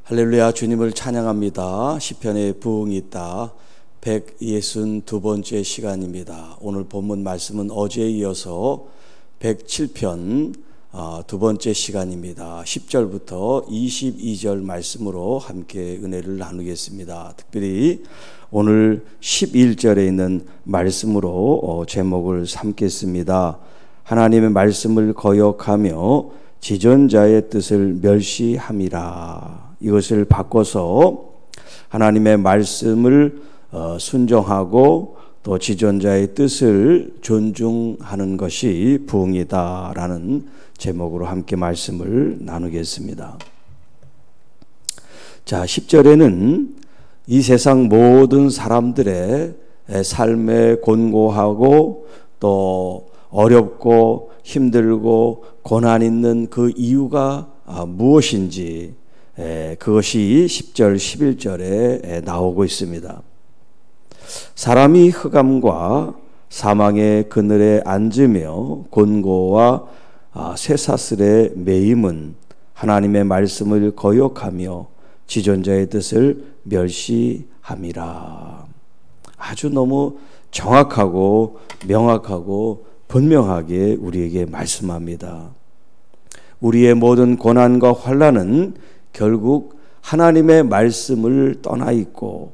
할렐루야, 주님을 찬양합니다. 시편에 부흥이 있다. 162번째 시간입니다. 오늘 본문 말씀은 어제에 이어서 107편 두 번째 시간입니다. 10절부터 22절 말씀으로 함께 은혜를 나누겠습니다. 특별히 오늘 11절에 있는 말씀으로 제목을 삼겠습니다. 하나님의 말씀을 거역하며 지존자의 뜻을 멸시함이라. 이것을 바꿔서 하나님의 말씀을 순종하고 또 지존자의 뜻을 존중하는 것이 부흥이다라는 제목으로 함께 말씀을 나누겠습니다. 자, 10절에는 이 세상 모든 사람들의 삶에 곤고하고 또 어렵고 힘들고 고난 있는 그 이유가 무엇인지 그것이 10절, 11절에 나오고 있습니다. 사람이 흑암과 사망의 그늘에 앉으며 곤고와 쇠사슬에 매임은 하나님의 말씀을 거역하며 지존자의 뜻을 멸시함이라. 아주 너무 정확하고 명확하고 분명하게 우리에게 말씀합니다. 우리의 모든 고난과 환난은 결국 하나님의 말씀을 떠나 있고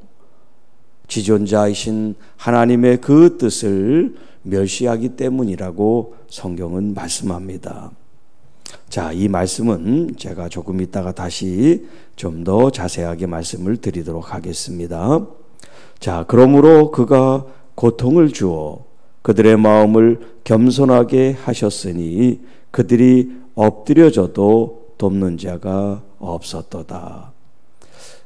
지존자이신 하나님의 그 뜻을 멸시하기 때문이라고 성경은 말씀합니다. 자, 이 말씀은 제가 조금 있다가 다시 좀 더 자세하게 말씀을 드리도록 하겠습니다. 자, 그러므로 그가 고통을 주어 그들의 마음을 겸손하게 하셨으니 그들이 엎드려져도 돕는 자가 없었도다.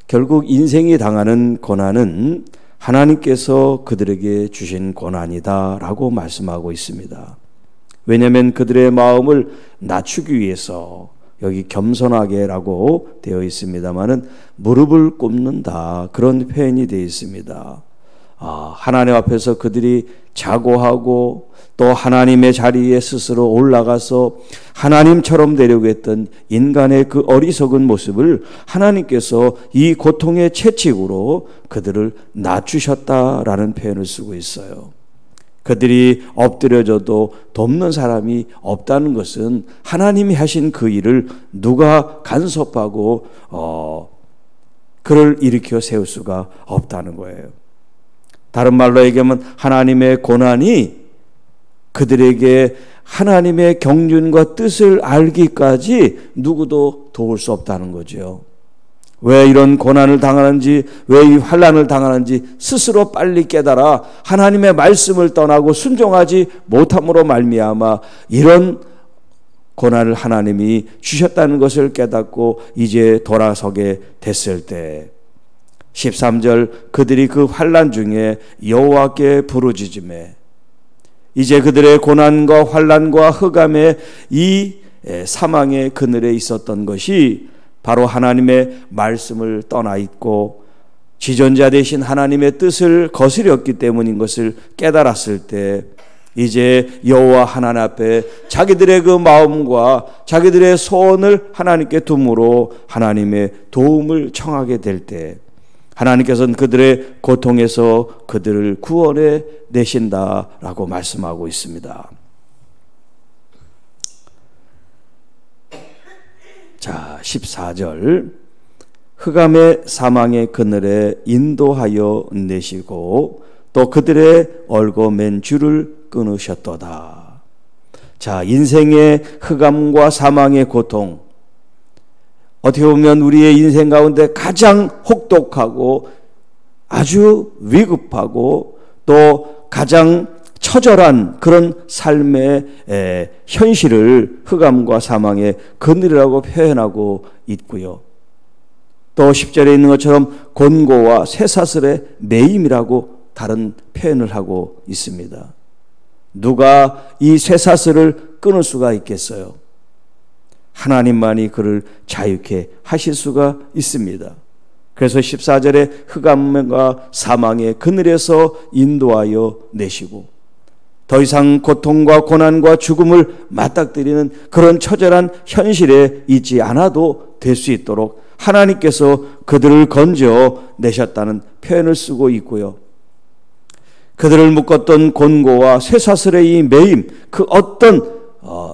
결국 인생이 당하는 고난은 하나님께서 그들에게 주신 고난이다 라고 말씀하고 있습니다. 왜냐하면 그들의 마음을 낮추기 위해서, 여기 겸손하게 라고 되어 있습니다마는 무릎을 꿇는다, 그런 표현이 되어 있습니다. 하나님 앞에서 그들이 자고하고 또 하나님의 자리에 스스로 올라가서 하나님처럼 되려고 했던 인간의 그 어리석은 모습을 하나님께서 이 고통의 채찍으로 그들을 낮추셨다라는 표현을 쓰고 있어요. 그들이 엎드려져도 돕는 사람이 없다는 것은 하나님이 하신 그 일을 누가 간섭하고 그를 일으켜 세울 수가 없다는 거예요. 다른 말로 얘기하면 하나님의 고난이 그들에게 하나님의 경륜과 뜻을 알기까지 누구도 도울 수 없다는 거죠. 왜 이런 고난을 당하는지, 왜 이 환난을 당하는지 스스로 빨리 깨달아 하나님의 말씀을 떠나고 순종하지 못함으로 말미암아 이런 고난을 하나님이 주셨다는 것을 깨닫고 이제 돌아서게 됐을 때 13절, 그들이 그 환난 중에 여호와께 부르짖으매, 이제 그들의 고난과 환난과 흑암의 이 사망의 그늘에 있었던 것이 바로 하나님의 말씀을 떠나 있고 지존자 되신 하나님의 뜻을 거스렸기 때문인 것을 깨달았을 때 이제 여호와 하나님 앞에 자기들의 그 마음과 자기들의 소원을 하나님께 둠으로 하나님의 도움을 청하게 될 때 하나님께서는 그들의 고통에서 그들을 구원해 내신다라고 말씀하고 있습니다. 자, 14절, 흑암의 사망의 그늘에 인도하여 내시고 또 그들의 얼고 맨 줄을 끊으셨도다. 자, 인생의 흑암과 사망의 고통, 어떻게 보면 우리의 인생 가운데 가장 혹독하고 아주 위급하고 또 가장 처절한 그런 삶의 현실을 흑암과 사망의 그늘이라고 표현하고 있고요. 또 10절에 있는 것처럼 곤고와 쇠사슬의 매임이라고 다른 표현을 하고 있습니다. 누가 이 쇠사슬을 끊을 수가 있겠어요? 하나님만이 그를 자유케 하실 수가 있습니다. 그래서 14절에 흑암과 사망의 그늘에서 인도하여 내시고 더 이상 고통과 고난과 죽음을 맞닥뜨리는 그런 처절한 현실에 있지 않아도 될 수 있도록 하나님께서 그들을 건져 내셨다는 표현을 쓰고 있고요. 그들을 묶었던 곤고와 쇠사슬의 이 매임, 그 어떤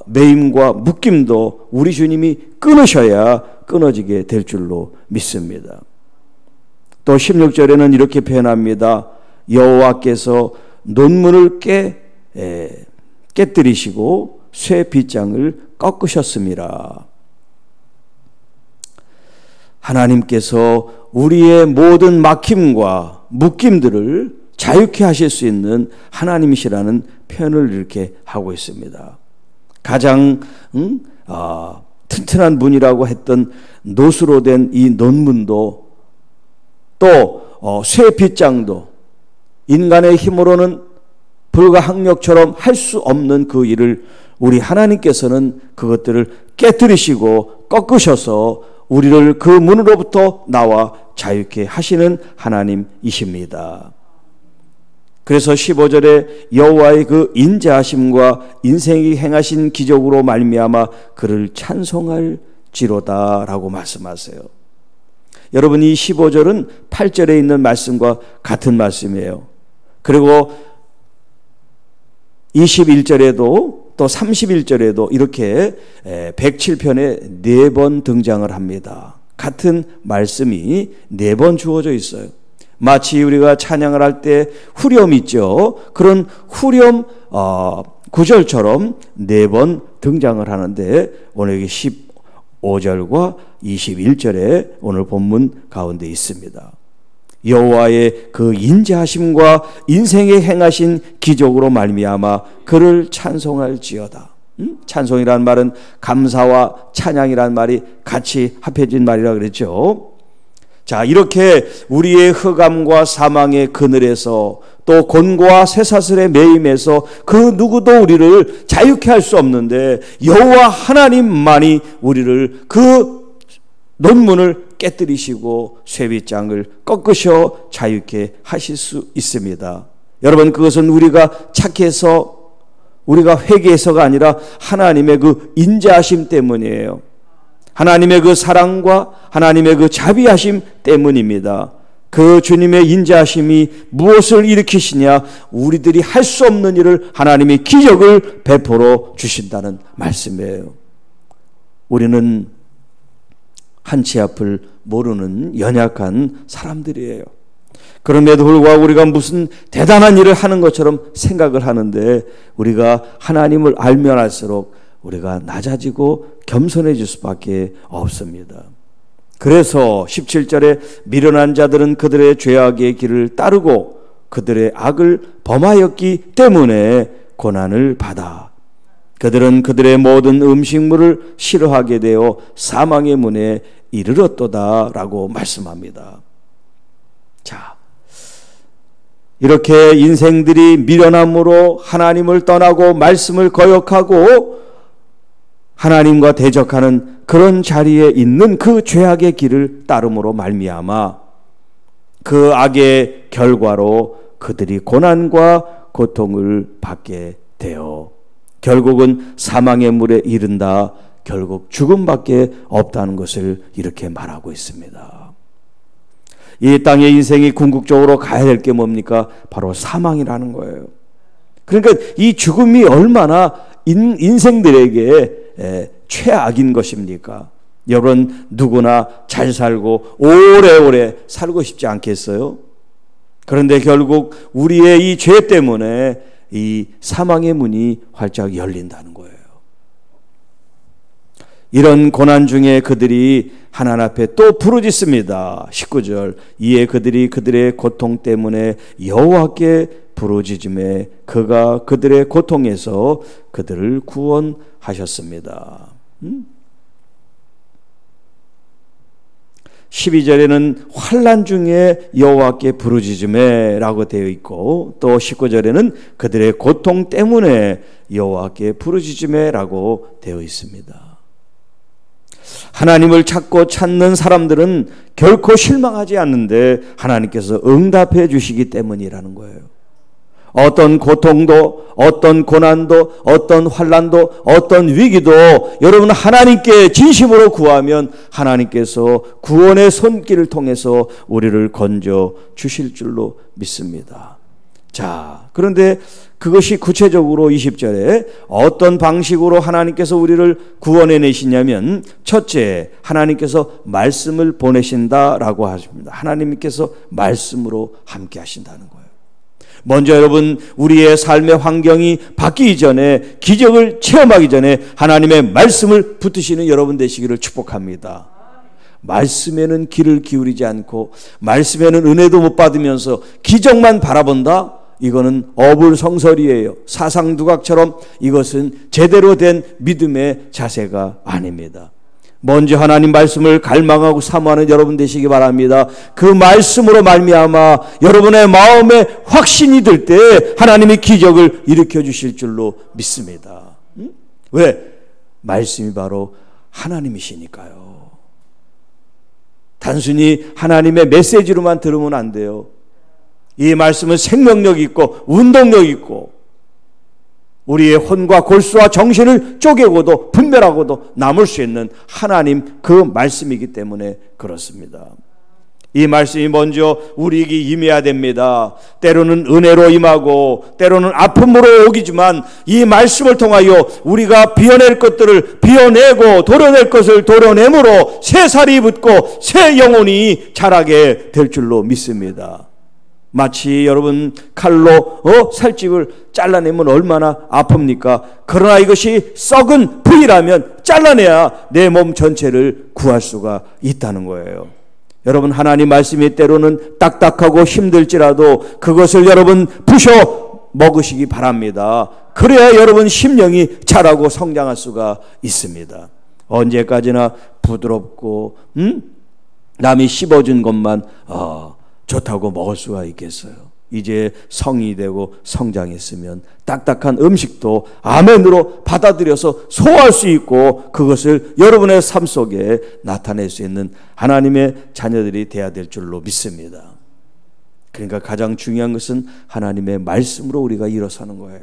매임과 묶임도 우리 주님이 끊으셔야 끊어지게 될 줄로 믿습니다. 또 16절에는 이렇게 표현합니다. 여호와께서 논문을 깨뜨리시고 쇠 빗장을 꺾으셨습니다. 하나님께서 우리의 모든 막힘과 묶임들을 자유케 하실 수 있는 하나님이시라는 표현을 이렇게 하고 있습니다. 가장 튼튼한 문이라고 했던 노수로 된 이 논문도 또 쇠 빗장도 인간의 힘으로는 불가항력처럼 할 수 없는 그 일을 우리 하나님께서는 그것들을 깨뜨리시고 꺾으셔서 우리를 그 문으로부터 나와 자유케 하시는 하나님이십니다. 그래서 15절에 여호와의 그 인자하심과 인생이 행하신 기적으로 말미암아 그를 찬송할지로다 라고 말씀하세요. 여러분, 이 15절은 8절에 있는 말씀과 같은 말씀이에요. 그리고 21절에도 또 31절에도 이렇게 107편에 4번 등장을 합니다. 같은 말씀이 4번 주어져 있어요. 마치 우리가 찬양을 할 때 후렴 있죠. 그런 후렴 구절처럼 4번 등장을 하는데 오늘 여기 15절과 21절에 오늘 본문 가운데 있습니다. 여호와의 그 인자하심과 인생에 행하신 기적으로 말미암아 그를 찬송할지어다. 찬송이라는 말은 감사와 찬양이라는 말이 같이 합해진 말이라 그랬죠. 자, 이렇게 우리의 흑암과 사망의 그늘에서 또 곤고와 쇠사슬의 매임에서 그 누구도 우리를 자유케 할 수 없는데 여호와 하나님만이 우리를 그 논문을 깨뜨리시고 쇠빗장을 꺾으셔 자유케 하실 수 있습니다. 여러분, 그것은 우리가 착해서 우리가 회개해서가 아니라 하나님의 그 인자하심 때문이에요. 하나님의 그 사랑과 하나님의 그 자비하심 때문입니다. 그 주님의 인자하심이 무엇을 일으키시냐? 우리들이 할 수 없는 일을 하나님이 기적을 베풀어 주신다는 말씀이에요. 우리는 한치 앞을 모르는 연약한 사람들이에요. 그럼에도 불구하고 우리가 무슨 대단한 일을 하는 것처럼 생각을 하는데 우리가 하나님을 알면 알수록 우리가 낮아지고 겸손해질 수밖에 없습니다. 그래서 17절에 미련한 자들은 그들의 죄악의 길을 따르고 그들의 악을 범하였기 때문에 고난을 받아 그들은 그들의 모든 음식물을 싫어하게 되어 사망의 문에 이르렀도다 라고 말씀합니다. 자, 이렇게 인생들이 미련함으로 하나님을 떠나고 말씀을 거역하고 하나님과 대적하는 그런 자리에 있는 그 죄악의 길을 따름으로 말미암아 그 악의 결과로 그들이 고난과 고통을 받게 되어 결국은 사망의 물에 이른다, 결국 죽음밖에 없다는 것을 이렇게 말하고 있습니다. 이 땅의 인생이 궁극적으로 가야 될 게 뭡니까? 바로 사망이라는 거예요. 그러니까 이 죽음이 얼마나 인생들에게 최악인 것입니까? 여러분, 누구나 잘 살고 오래오래 살고 싶지 않겠어요? 그런데 결국 우리의 이 죄 때문에 이 사망의 문이 활짝 열린다는 거예요. 이런 고난 중에 그들이 하나님 앞에 또 부르짖습니다. 19절, 이에 그들이 그들의 고통 때문에 여호와께 부르짖음에 그가 그들의 고통에서 그들을 구원하셨습니다. 12절에는 환난 중에 여호와께 부르짖음에 라고 되어 있고 또 19절에는 그들의 고통 때문에 여호와께 부르짖음에 라고 되어 있습니다. 하나님을 찾고 찾는 사람들은 결코 실망하지 않는데 하나님께서 응답해 주시기 때문이라는 거예요. 어떤 고통도, 어떤 고난도, 어떤 환난도, 어떤 위기도 여러분 하나님께 진심으로 구하면 하나님께서 구원의 손길을 통해서 우리를 건져 주실 줄로 믿습니다. 자, 그런데 그것이 구체적으로 20절에 어떤 방식으로 하나님께서 우리를 구원해 내시냐면, 첫째, 하나님께서 말씀을 보내신다라고 하십니다. 하나님께서 말씀으로 함께 하신다는 거예요. 먼저 여러분, 우리의 삶의 환경이 바뀌기 전에, 기적을 체험하기 전에 하나님의 말씀을 붙드시는 여러분 되시기를 축복합니다. 말씀에는 귀를 기울이지 않고 말씀에는 은혜도 못 받으면서 기적만 바라본다? 이거는 어불성설이에요. 사상두각처럼 이것은 제대로 된 믿음의 자세가 아닙니다. 먼저 하나님 말씀을 갈망하고 사모하는 여러분 되시기 바랍니다. 그 말씀으로 말미암아 여러분의 마음에 확신이 들 때 하나님이 기적을 일으켜 주실 줄로 믿습니다. 왜? 말씀이 바로 하나님이시니까요. 단순히 하나님의 메시지로만 들으면 안 돼요. 이 말씀은 생명력 있고 운동력 있고 우리의 혼과 골수와 정신을 쪼개고도 분별하고도 남을 수 있는 하나님 그 말씀이기 때문에 그렇습니다. 이 말씀이 먼저 우리에게 임해야 됩니다. 때로는 은혜로 임하고 때로는 아픔으로 오기지만 이 말씀을 통하여 우리가 비워낼 것들을 비워내고 도려낼 것을 도려내므로 새 살이 붙고 새 영혼이 자라게 될 줄로 믿습니다. 마치 여러분 칼로 살집을 잘라내면 얼마나 아픕니까? 그러나 이것이 썩은 부위라면 잘라내야 내 몸 전체를 구할 수가 있다는 거예요. 여러분, 하나님 말씀이 때로는 딱딱하고 힘들지라도 그것을 여러분 부셔 먹으시기 바랍니다. 그래야 여러분 심령이 자라고 성장할 수가 있습니다. 언제까지나 부드럽고 남이 씹어준 것만 좋다고 먹을 수가 있겠어요. 이제 성이 되고 성장했으면 딱딱한 음식도 아멘으로 받아들여서 소화할 수 있고 그것을 여러분의 삶 속에 나타낼 수 있는 하나님의 자녀들이 되어야 될 줄로 믿습니다. 그러니까 가장 중요한 것은 하나님의 말씀으로 우리가 일어서는 거예요.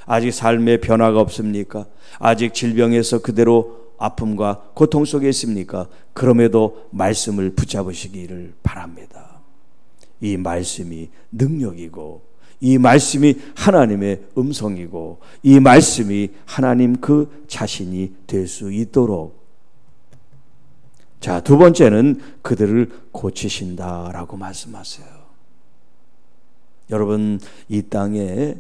아직 삶에 변화가 없습니까? 아직 질병에서 그대로 아픔과 고통 속에 있습니까? 그럼에도 말씀을 붙잡으시기를 바랍니다. 이 말씀이 능력이고 이 말씀이 하나님의 음성이고 이 말씀이 하나님 그 자신이 될 수 있도록. 자, 두 번째는 그들을 고치신다라고 말씀하세요. 여러분, 이 땅에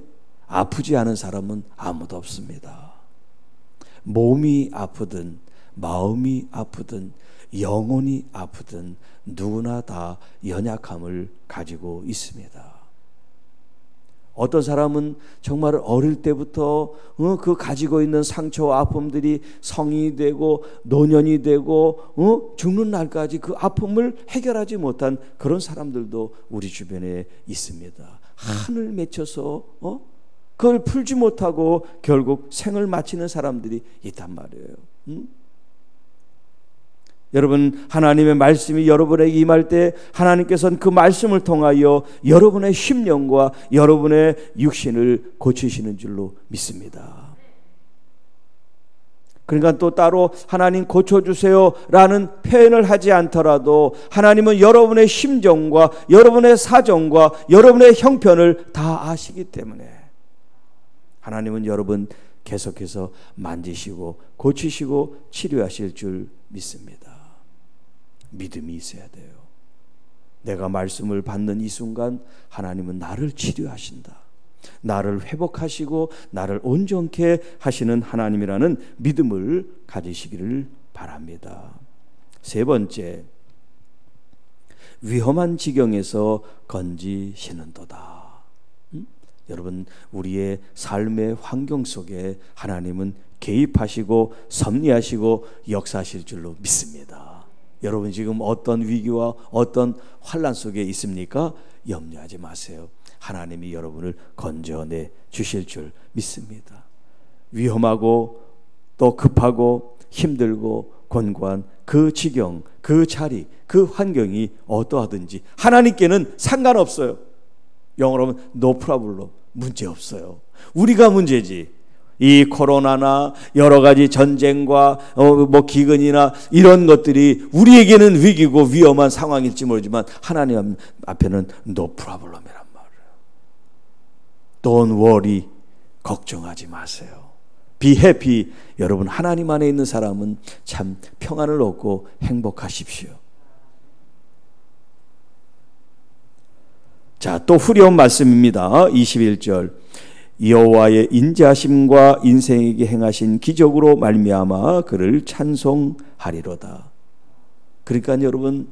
아프지 않은 사람은 아무도 없습니다. 몸이 아프든 마음이 아프든 영혼이 아프든 누구나 다 연약함을 가지고 있습니다. 어떤 사람은 정말 어릴 때부터 그 가지고 있는 상처와 아픔들이 성인이 되고 노년이 되고 죽는 날까지 그 아픔을 해결하지 못한 그런 사람들도 우리 주변에 있습니다. 한을 맺혀서 그걸 풀지 못하고 결국 생을 마치는 사람들이 있단 말이에요. 여러분, 하나님의 말씀이 여러분에게 임할 때 하나님께서는 그 말씀을 통하여 여러분의 심령과 여러분의 육신을 고치시는 줄로 믿습니다. 그러니까 또 따로 하나님 고쳐주세요 라는 표현을 하지 않더라도 하나님은 여러분의 심정과 여러분의 사정과 여러분의 형편을 다 아시기 때문에 하나님은 여러분 계속해서 만지시고 고치시고 치료하실 줄 믿습니다. 믿음이 있어야 돼요. 내가 말씀을 받는 이 순간 하나님은 나를 치료하신다. 나를 회복하시고 나를 온전케 하시는 하나님이라는 믿음을 가지시기를 바랍니다. 세 번째, 위험한 지경에서 건지시는도다. 여러분, 우리의 삶의 환경 속에 하나님은 개입하시고 섭리하시고 역사하실 줄로 믿습니다. 여러분 지금 어떤 위기와 어떤 환난 속에 있습니까? 염려하지 마세요. 하나님이 여러분을 건져내 주실 줄 믿습니다. 위험하고 또 급하고 힘들고 곤고한 그 지경, 그 자리, 그 환경이 어떠하든지 하나님께는 상관없어요. 영어로 하면 no problem. 문제 없어요. 우리가 문제지. 이 코로나나 여러 가지 전쟁과 뭐 기근이나 이런 것들이 우리에게는 위기고 위험한 상황일지 모르지만 하나님 앞에는 no problem이란 말이에요. Don't worry. 걱정하지 마세요. Be happy. 여러분, 하나님 안에 있는 사람은 참 평안을 얻고 행복하십시오. 자, 또 후려운 말씀입니다. 21절. 여호와의 인자하심과 인생에게 행하신 기적으로 말미암아 그를 찬송하리로다. 그러니까 여러분,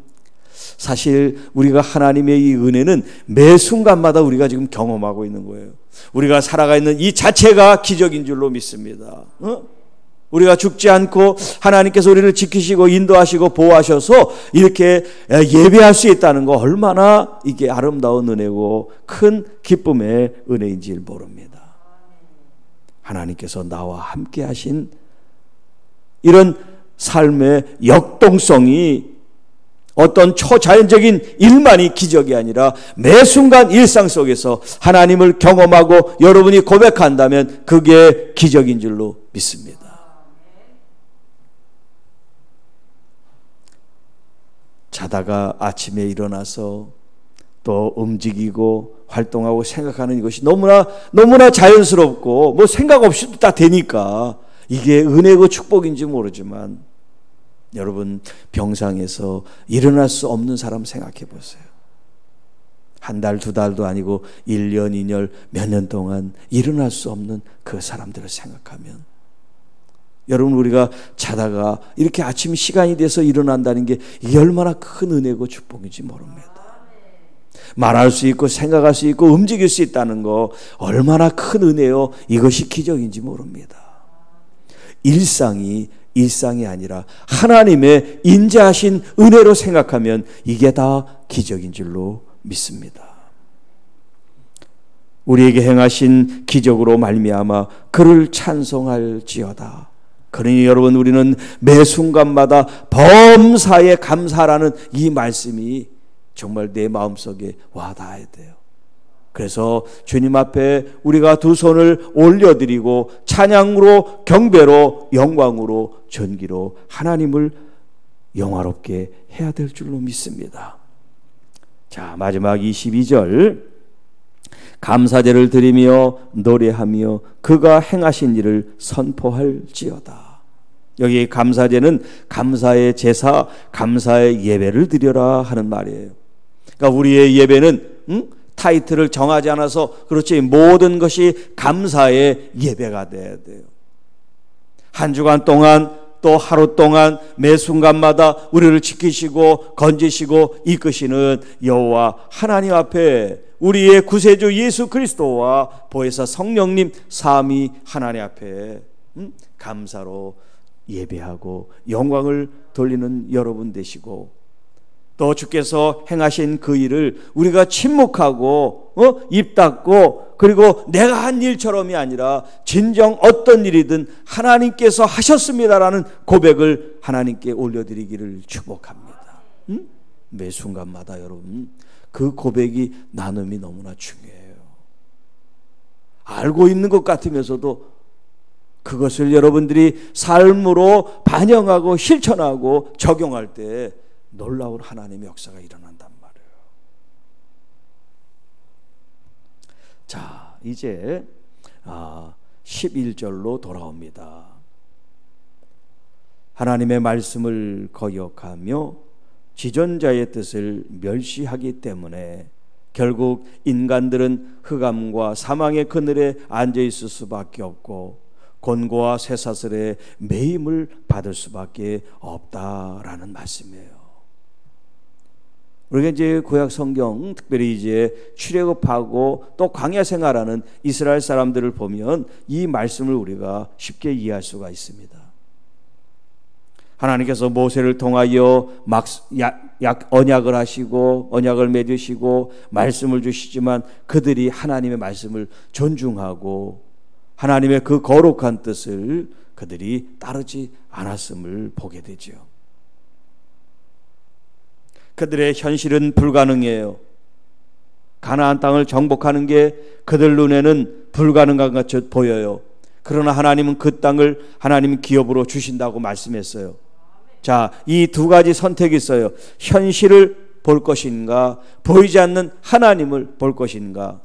사실 우리가 하나님의 이 은혜는 매 순간마다 우리가 지금 경험하고 있는 거예요. 우리가 살아가 있는 이 자체가 기적인 줄로 믿습니다. 우리가 죽지 않고 하나님께서 우리를 지키시고 인도하시고 보호하셔서 이렇게 예배할 수 있다는 거 얼마나 이게 아름다운 은혜고 큰 기쁨의 은혜인지 모릅니다. 하나님께서 나와 함께 하신 이런 삶의 역동성이 어떤 초자연적인 일만이 기적이 아니라 매 순간 일상 속에서 하나님을 경험하고 여러분이 고백한다면 그게 기적인 줄로 믿습니다. 자다가 아침에 일어나서 또 움직이고 활동하고 생각하는 이것이 너무나 자연스럽고 뭐 생각 없이도 다 되니까 이게 은혜고 축복인지 모르지만 여러분, 병상에서 일어날 수 없는 사람 생각해 보세요. 한 달, 두 달도 아니고 1년, 2년, 몇 년 동안 일어날 수 없는 그 사람들을 생각하면 여러분, 우리가 자다가 이렇게 아침 시간이 돼서 일어난다는 게 이게 얼마나 큰 은혜고 축복인지 모릅니다. 말할 수 있고 생각할 수 있고 움직일 수 있다는 거 얼마나 큰 은혜요. 이것이 기적인지 모릅니다. 일상이 아니라 하나님의 인자하신 은혜로 생각하면 이게 다 기적인 줄로 믿습니다. 우리에게 행하신 기적으로 말미암아 그를 찬송할지어다. 그러니 여러분, 우리는 매 순간마다 범사에 감사라는 이 말씀이 정말 내 마음속에 와닿아야 돼요. 그래서 주님 앞에 우리가 두 손을 올려드리고 찬양으로, 경배로, 영광으로, 전기로 하나님을 영화롭게 해야 될 줄로 믿습니다. 자, 마지막 22절. 감사제를 드리며 노래하며 그가 행하신 일을 선포할지어다. 여기 감사제는 감사의 제사, 감사의 예배를 드려라 하는 말이에요. 그러니까 우리의 예배는 타이틀을 정하지 않아서 그렇지 모든 것이 감사의 예배가 돼야 돼요. 한 주간 동안 또 하루 동안 매 순간마다 우리를 지키시고 건지시고 이끄시는 여호와 하나님 앞에 우리의 구세주 예수 그리스도와 보혜사 성령님 삼위 하나님 앞에 감사로 예배하고 영광을 돌리는 여러분 되시고, 또 주께서 행하신 그 일을 우리가 침묵하고 입 닫고 그리고 내가 한 일처럼이 아니라 진정 어떤 일이든 하나님께서 하셨습니다라는 고백을 하나님께 올려드리기를 축복합니다. 매 순간마다 여러분 그 고백이 나눔이 너무나 중요해요. 알고 있는 것 같으면서도 그것을 여러분들이 삶으로 반영하고 실천하고 적용할 때 놀라운 하나님의 역사가 일어난단 말이에요. 자, 이제 11절로 돌아옵니다. 하나님의 말씀을 거역하며 지존자의 뜻을 멸시하기 때문에 결국 인간들은 흑암과 사망의 그늘에 앉아 있을 수밖에 없고 곤고와 쇠사슬에 매임을 받을 수밖에 없다라는 말씀이에요. 우리가 이제 구약 성경, 특별히 이제 출애굽하고 또 광야 생활하는 이스라엘 사람들을 보면 이 말씀을 우리가 쉽게 이해할 수가 있습니다. 하나님께서 모세를 통하여 언약을 하시고 언약을 맺으시고 말씀을 주시지만 그들이 하나님의 말씀을 존중하고 하나님의 그 거룩한 뜻을 그들이 따르지 않았음을 보게 되죠. 그들의 현실은 불가능해요. 가나안 땅을 정복하는 게 그들 눈에는 불가능한 것처럼 보여요. 그러나 하나님은 그 땅을 하나님 기업으로 주신다고 말씀했어요. 자, 이 두 가지 선택이 있어요. 현실을 볼 것인가, 보이지 않는 하나님을 볼 것인가.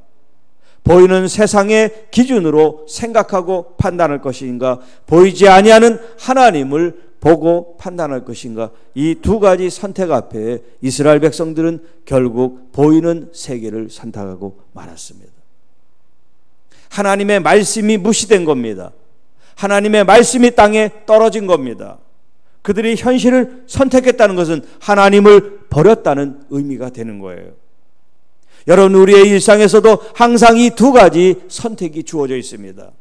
보이는 세상의 기준으로 생각하고 판단할 것인가, 보이지 아니하는 하나님을 보고 판단할 것인가. 이 두 가지 선택 앞에 이스라엘 백성들은 결국 보이는 세계를 선택하고 말았습니다. 하나님의 말씀이 무시된 겁니다. 하나님의 말씀이 땅에 떨어진 겁니다. 그들이 현실을 선택했다는 것은 하나님을 버렸다는 의미가 되는 거예요. 여러분, 우리의 일상에서도 항상 이 두 가지 선택이 주어져 있습니다.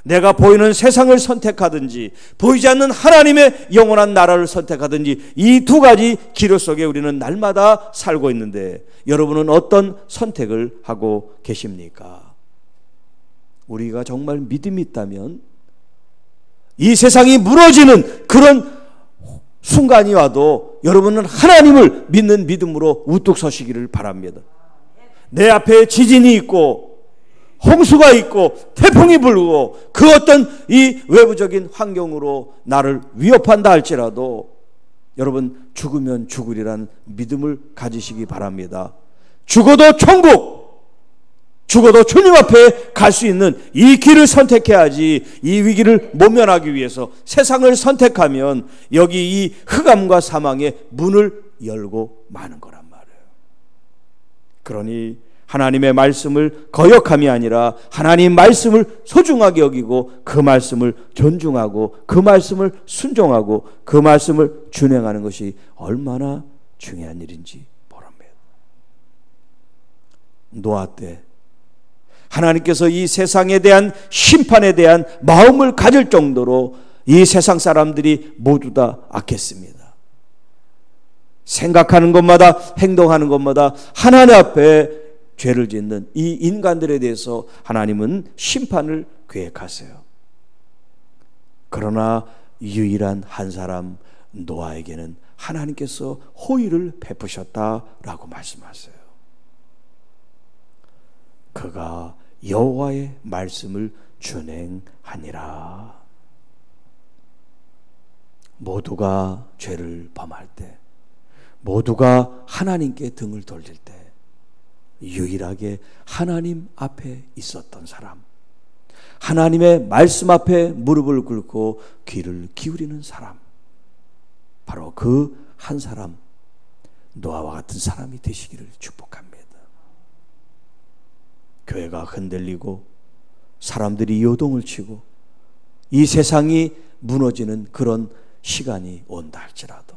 내가 보이는 세상을 선택하든지 보이지 않는 하나님의 영원한 나라를 선택하든지 이 두 가지 기로 속에 우리는 날마다 살고 있는데 여러분은 어떤 선택을 하고 계십니까? 우리가 정말 믿음이 있다면 이 세상이 무너지는 그런 순간이 와도 여러분은 하나님을 믿는 믿음으로 우뚝 서시기를 바랍니다. 내 앞에 지진이 있고 홍수가 있고 태풍이 불고 그 어떤 이 외부적인 환경으로 나를 위협한다 할지라도 여러분, 죽으면 죽으리라는 믿음을 가지시기 바랍니다. 죽어도 천국, 죽어도 주님 앞에 갈 수 있는 이 길을 선택해야지. 이 위기를 모면하기 위해서 세상을 선택하면 여기 이 흑암과 사망의 문을 열고 마는 거란 말이에요. 그러니 하나님의 말씀을 거역함이 아니라 하나님 말씀을 소중하게 여기고 그 말씀을 존중하고 그 말씀을 순종하고 그 말씀을 준행하는 것이 얼마나 중요한 일인지 보랍니다. 노아 때 하나님께서 이 세상에 대한 심판에 대한 마음을 가질 정도로 이 세상 사람들이 모두 다 악했습니다. 생각하는 것마다 행동하는 것마다 하나님 앞에 죄를 짓는 이 인간들에 대해서 하나님은 심판을 계획하세요. 그러나 유일한 한 사람 노아에게는 하나님께서 호의를 베푸셨다라고 말씀하세요. 그가 여호와의 말씀을 준행하니라. 모두가 죄를 범할 때, 모두가 하나님께 등을 돌릴 때 유일하게 하나님 앞에 있었던 사람, 하나님의 말씀 앞에 무릎을 꿇고 귀를 기울이는 사람, 바로 그 한 사람, 노아와 같은 사람이 되시기를 축복합니다. 교회가 흔들리고 사람들이 요동을 치고 이 세상이 무너지는 그런 시간이 온다 할지라도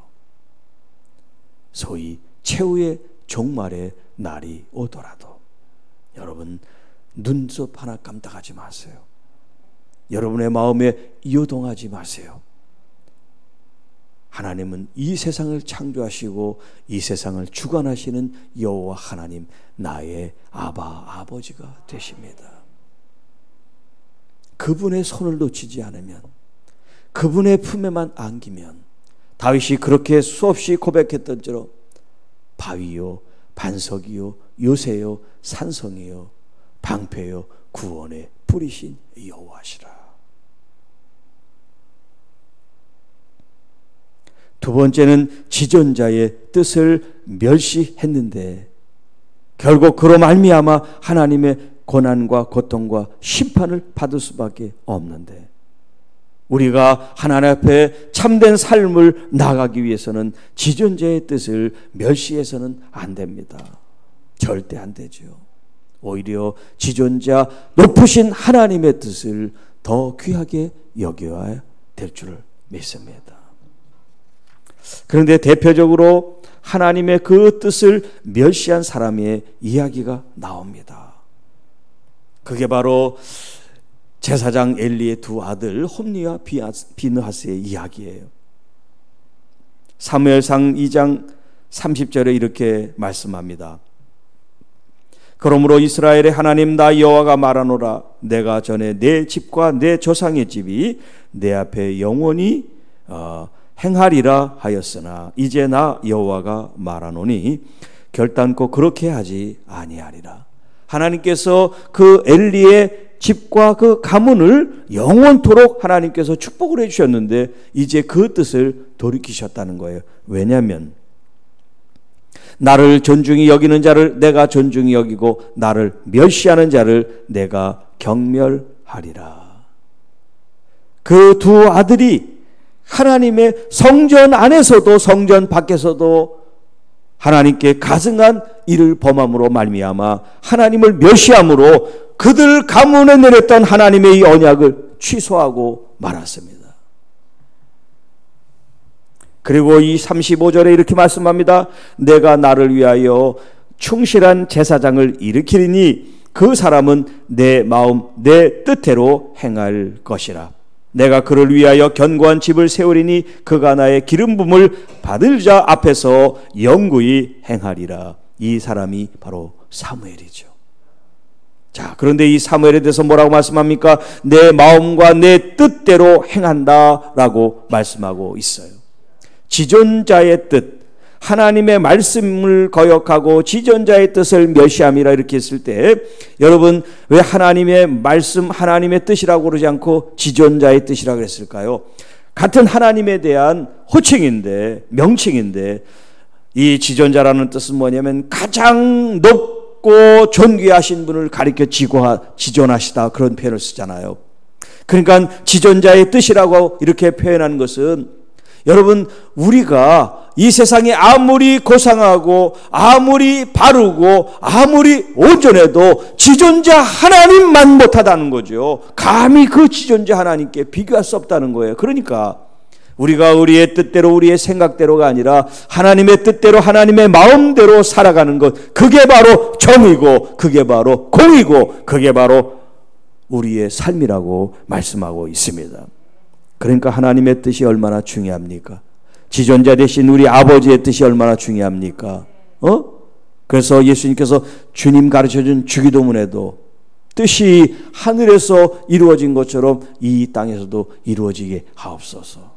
소위 최후의 종말의 날이 오더라도 여러분 눈썹 하나 깜빡하지 마세요. 여러분의 마음에 요동하지 마세요. 하나님은 이 세상을 창조하시고 이 세상을 주관하시는 여호와 하나님, 나의 아버지가 되십니다. 그분의 손을 놓치지 않으면, 그분의 품에만 안기면, 다윗이 그렇게 수없이 고백했던 대로 바위요 반석이요 요새요 산성이요 방패요 구원의 뿌리신 여호와시라. 두 번째는 지존자의 뜻을 멸시했는데 결국 그로 말미암아 하나님의 고난과 고통과 심판을 받을 수밖에 없는데, 우리가 하나님 앞에 참된 삶을 나가기 위해서는 지존자의 뜻을 멸시해서는 안 됩니다. 절대 안 되죠. 오히려 지존자 높으신 하나님의 뜻을 더 귀하게 여겨야 될 줄을 믿습니다. 그런데 대표적으로 하나님의 그 뜻을 멸시한 사람의 이야기가 나옵니다. 그게 바로 제사장 엘리의 두 아들 홈니와 비느하스의 이야기예요. 사무엘상 2장 30절에 이렇게 말씀합니다. 그러므로 이스라엘의 하나님 나 여호와가 말하노라. 내가 전에 내 집과 내 조상의 집이 내 앞에 영원히 행하리라 하였으나 이제 나 여호와가 말하노니 결단코 그렇게 하지 아니하리라. 하나님께서 그 엘리의 집과 그 가문을 영원토록 하나님께서 축복을 해주셨는데 이제 그 뜻을 돌이키셨다는 거예요. 왜냐하면 나를 존중히 여기는 자를 내가 존중히 여기고 나를 멸시하는 자를 내가 경멸하리라. 그 두 아들이 하나님의 성전 안에서도 성전 밖에서도 하나님께 가증한 일을 범함으로 말미암아 하나님을 멸시함으로 그들 가문에 내렸던 하나님의 이 언약을 취소하고 말았습니다. 그리고 이 35절에 이렇게 말씀합니다. 내가 나를 위하여 충실한 제사장을 일으키리니 그 사람은 내 마음 내 뜻대로 행할 것이라. 내가 그를 위하여 견고한 집을 세우리니 그가 나의 기름 부음을 받을 자 앞에서 영구히 행하리라. 이 사람이 바로 사무엘이죠. 자, 그런데 이 사무엘에 대해서 뭐라고 말씀합니까? 내 마음과 내 뜻대로 행한다라고 말씀하고 있어요. 지존자의 뜻, 하나님의 말씀을 거역하고 지존자의 뜻을 멸시함이라 이렇게 했을 때 여러분 왜 하나님의 말씀, 하나님의 뜻이라고 그러지 않고 지존자의 뜻이라고 그랬을까요? 같은 하나님에 대한 호칭인데, 명칭인데 이 지존자라는 뜻은 뭐냐면 가장 높고 존귀하신 분을 가리켜 지존하시다 그런 표현을 쓰잖아요. 그러니까 지존자의 뜻이라고 이렇게 표현하는 것은 여러분 우리가 이 세상에 아무리 고상하고 아무리 바르고 아무리 온전해도 지존자 하나님만 못하다는 거죠. 감히 그 지존자 하나님께 비교할 수 없다는 거예요. 그러니까 우리가 우리의 뜻대로 우리의 생각대로가 아니라 하나님의 뜻대로 하나님의 마음대로 살아가는 것, 그게 바로 정의고 그게 바로 공의고 그게 바로 우리의 삶이라고 말씀하고 있습니다. 그러니까 하나님의 뜻이 얼마나 중요합니까? 지존자 되신 우리 아버지의 뜻이 얼마나 중요합니까? 그래서 예수님께서 주님 가르쳐준 주기도문에도 뜻이 하늘에서 이루어진 것처럼 이 땅에서도 이루어지게 하옵소서.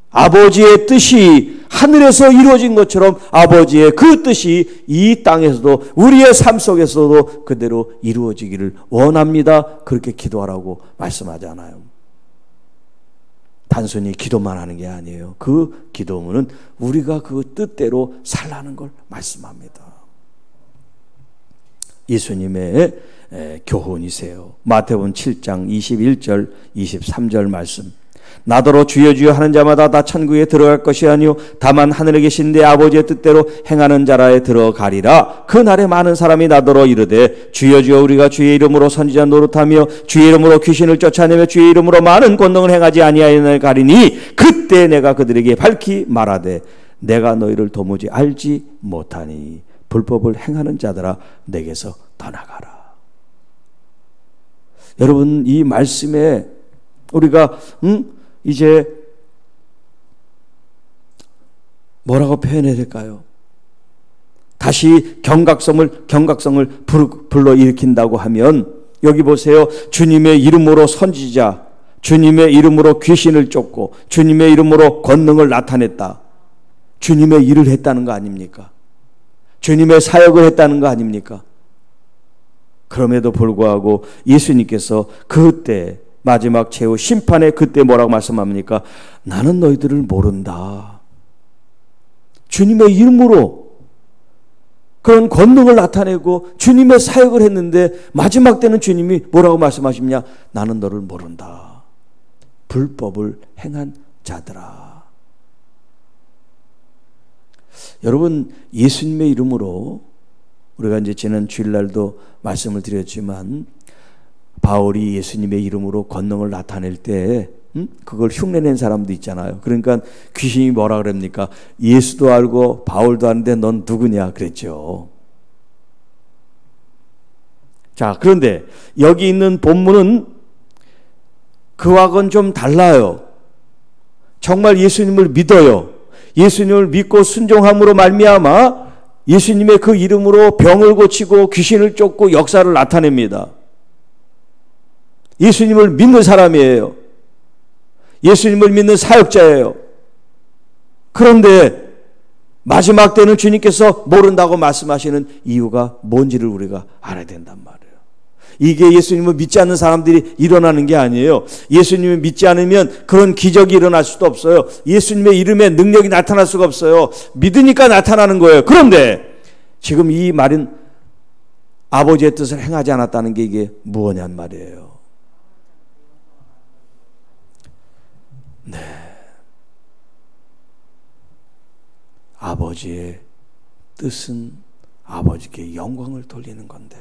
아버지의 뜻이 하늘에서 이루어진 것처럼 아버지의 그 뜻이 이 땅에서도 우리의 삶 속에서도 그대로 이루어지기를 원합니다. 그렇게 기도하라고 말씀하잖아요. 단순히 기도만 하는 게 아니에요. 그 기도문은 우리가 그 뜻대로 살라는 걸 말씀합니다. 예수님의 교훈이세요. 마태복음 7장 21절 23절 말씀. 나더러 주여 주여 하는 자마다 다 천국에 들어갈 것이 아니요 다만 하늘에 계신 내 아버지의 뜻대로 행하는 자라에 들어가리라. 그 날에 많은 사람이 나더러 이르되 주여 주여 우리가 주의 이름으로 선지자 노릇하며 주의 이름으로 귀신을 쫓아내며 주의 이름으로 많은 권능을 행하지 아니하였나니 가리니 그때 내가 그들에게 밝히 말하되 내가 너희를 도무지 알지 못하니 불법을 행하는 자들아 내게서 떠나가라. 여러분 이 말씀에 우리가 이제 뭐라고 표현해야 될까요? 다시 경각성을 불러일으킨다고 하면 여기 보세요. 주님의 이름으로 선지자, 주님의 이름으로 귀신을 쫓고 주님의 이름으로 권능을 나타냈다. 주님의 일을 했다는 거 아닙니까? 주님의 사역을 했다는 거 아닙니까? 그럼에도 불구하고 예수님께서 그때 마지막 최후 심판의 그때 뭐라고 말씀합니까? 나는 너희들을 모른다. 주님의 이름으로 그런 권능을 나타내고 주님의 사역을 했는데 마지막 때는 주님이 뭐라고 말씀하십냐? 나는 너를 모른다. 불법을 행한 자들아. 여러분 예수님의 이름으로 우리가 이제 지난 주일날도 말씀을 드렸지만 바울이 예수님의 이름으로 권능을 나타낼 때 그걸 흉내낸 사람도 있잖아요. 그러니까 귀신이 뭐라 그럽니까? 예수도 알고 바울도 아는데 넌 누구냐 그랬죠. 자, 그런데 여기 있는 본문은 그와는 좀 달라요. 정말 예수님을 믿어요. 예수님을 믿고 순종함으로 말미암아 예수님의 그 이름으로 병을 고치고 귀신을 쫓고 역사를 나타냅니다. 예수님을 믿는 사람이에요. 예수님을 믿는 사역자예요. 그런데 마지막 때는 주님께서 모른다고 말씀하시는 이유가 뭔지를 우리가 알아야 된단 말이에요. 이게 예수님을 믿지 않는 사람들이 일어나는 게 아니에요. 예수님을 믿지 않으면 그런 기적이 일어날 수도 없어요. 예수님의 이름에 능력이 나타날 수가 없어요. 믿으니까 나타나는 거예요. 그런데 지금 이 말은 아버지의 뜻을 행하지 않았다는 게 이게 무엇냔 말이에요. 네. 아버지의 뜻은 아버지께 영광을 돌리는 건데,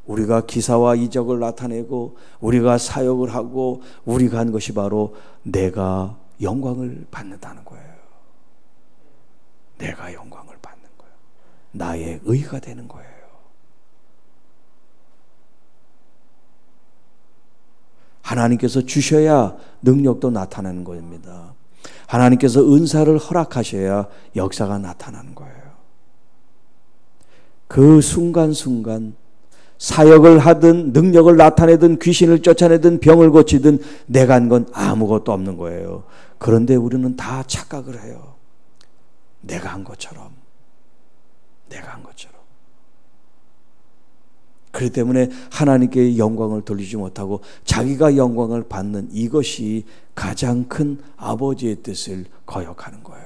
우리가 기사와 이적을 나타내고 우리가 사역을 하고 우리가 한 것이 바로 내가 영광을 받는다는 거예요. 내가 영광을 받는 거예요. 나의 의가 되는 거예요. 하나님께서 주셔야 능력도 나타나는 겁니다. 하나님께서 은사를 허락하셔야 역사가 나타나는 거예요. 그 순간순간 사역을 하든 능력을 나타내든 귀신을 쫓아내든 병을 고치든 내가 한 건 아무것도 없는 거예요. 그런데 우리는 다 착각을 해요. 내가 한 것처럼. 내가 한 것처럼. 그렇기 때문에 하나님께 영광을 돌리지 못하고 자기가 영광을 받는 이것이 가장 큰 아버지의 뜻을 거역하는 거예요.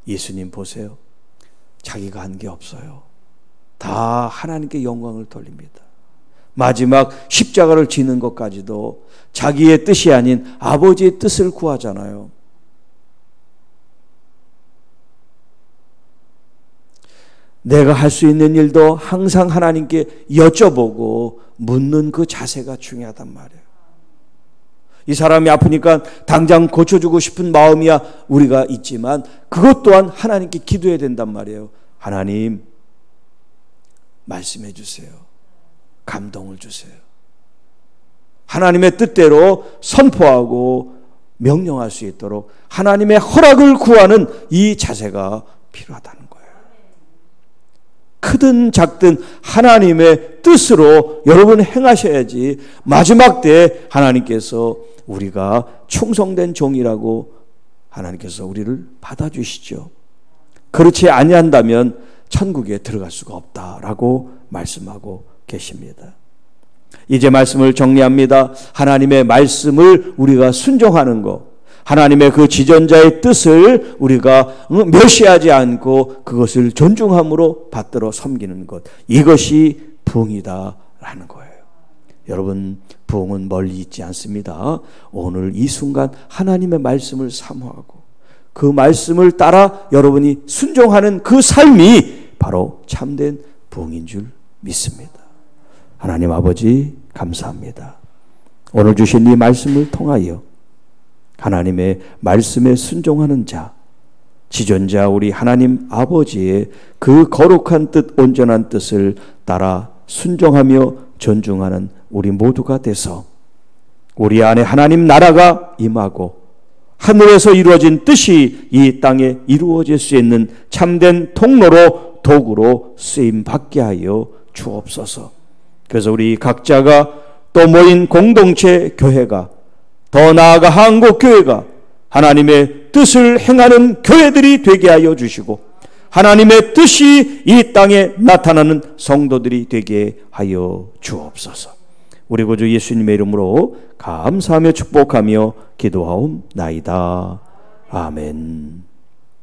예수님 보세요. 자기가 한 게 없어요. 다 하나님께 영광을 돌립니다. 마지막 십자가를 지는 것까지도 자기의 뜻이 아닌 아버지의 뜻을 구하잖아요. 내가 할 수 있는 일도 항상 하나님께 여쭤보고 묻는 그 자세가 중요하단 말이에요. 이 사람이 아프니까 당장 고쳐주고 싶은 마음이야 우리가 있지만 그것 또한 하나님께 기도해야 된단 말이에요. 하나님 말씀해 주세요. 감동을 주세요. 하나님의 뜻대로 선포하고 명령할 수 있도록 하나님의 허락을 구하는 이 자세가 필요하다는 거예요. 크든 작든 하나님의 뜻으로 여러분 행하셔야지 마지막 때 하나님께서 우리가 충성된 종이라고 하나님께서 우리를 받아주시죠. 그렇지 아니한다면 천국에 들어갈 수가 없다라고 말씀하고 계십니다. 이제 말씀을 정리합니다. 하나님의 말씀을 우리가 순종하는 것, 하나님의 그 지존자의 뜻을 우리가 멸시하지 않고 그것을 존중함으로 받들어 섬기는 것, 이것이 부흥이다라는 거예요. 여러분, 부흥은 멀리 있지 않습니다. 오늘 이 순간 하나님의 말씀을 사모하고 그 말씀을 따라 여러분이 순종하는 그 삶이 바로 참된 부흥인 줄 믿습니다. 하나님 아버지 감사합니다. 오늘 주신 이 말씀을 통하여 하나님의 말씀에 순종하는 자, 지존자 우리 하나님 아버지의 그 거룩한 뜻, 온전한 뜻을 따라 순종하며 존중하는 우리 모두가 돼서 우리 안에 하나님 나라가 임하고 하늘에서 이루어진 뜻이 이 땅에 이루어질 수 있는 참된 통로로 도구로 쓰임받게 하여 주옵소서. 그래서 우리 각자가 또 모인 공동체 교회가 더 나아가 한국교회가 하나님의 뜻을 행하는 교회들이 되게 하여 주시고 하나님의 뜻이 이 땅에 나타나는 성도들이 되게 하여 주옵소서. 우리 구주 예수님의 이름으로 감사하며 축복하며 기도하옵나이다. 아멘.